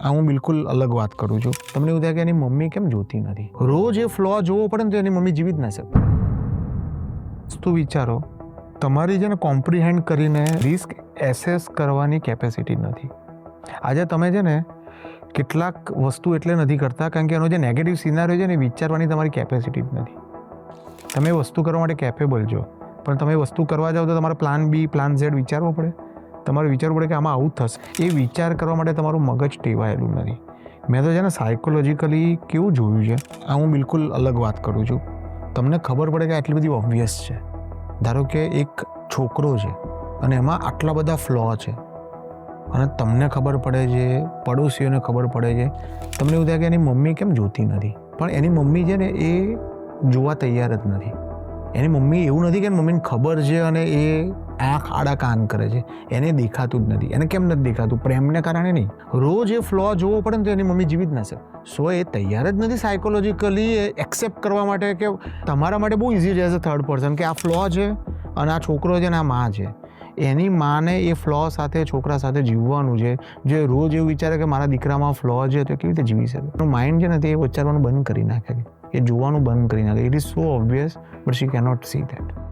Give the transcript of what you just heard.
હું બિલકુલ અલગ વાત કરું છું. તમને એવું થાય કે એની મમ્મી કેમ જોતી નથી? રોજ એ ફ્લો જોવો પડે ને તો એની મમ્મી જીવી જ ના શકે. વસ્તુ વિચારો, તમારી છે ને કોમ્પ્રિહેન્ડ કરીને રિસ્ક એસેસ કરવાની કેપેસિટી નથી. આજે તમે છે ને કેટલાક વસ્તુ એટલે નથી કરતા કારણ કે એનો જે નેગેટિવ સિનારિયો છે ને વિચારવાની તમારી કેપેસિટી જ નથી. તમે વસ્તુ કરવા માટે કેપેબલ છો, પણ તમે વસ્તુ કરવા જાઓ તો તમારે પ્લાન બી પ્લાન ઝેડ વિચારવો પડે. તમારે વિચારવું પડે કે આમાં આવું થશે. એ વિચાર કરવા માટે તમારું મગજ ટેવાયેલું નથી. મેં તો છે ને સાયકોલોજીકલી કેવું જોયું છે, હું બિલકુલ અલગ વાત કરું છું. તમને ખબર પડે કે આટલી બધી ઓબ્વિયસ છે. ધારો કે એક છોકરો છે અને એમાં આટલા બધા ફ્લો છે અને તમને ખબર પડે છે, પડોશીઓને ખબર પડે છે, તમને એવું થાય કે એની મમ્મી કેમ જોતી નથી? પણ એની મમ્મી છે ને એ જોવા તૈયાર જ નથી. એની મમ્મી એવું નથી કે એની મમ્મીને ખબર છે અને એ આંખ આડા કાન કરે છે. એને દેખાતું જ નથી. એને કેમ નથી દેખાતું? પ્રેમને કારણે નહીં. રોજ એ ફ્લો જોવો પડે ને તો એની મમ્મી જીવી જ ના શકે. સો એ તૈયાર જ નથી સાયકોલોજીકલી એક્સેપ્ટ કરવા માટે કે તમારા માટે બહુ ઇઝી છે એઝ અ થર્ડ પર્સન કે આ ફ્લો છે અને આ છોકરો છે અને આ માં છે. એની માને એ ફ્લો સાથે છોકરા સાથે જીવવાનું છે. જે રોજ એવું વિચારે કે મારા દીકરામાં ફ્લો છે તો કેવી રીતે જીવી શકે? એનું માઇન્ડ છે ને તે વિચારવાનું બંધ કરી નાખે, એ જોવાનું બંધ કરી નાખે. It is so obvious but she cannot see that.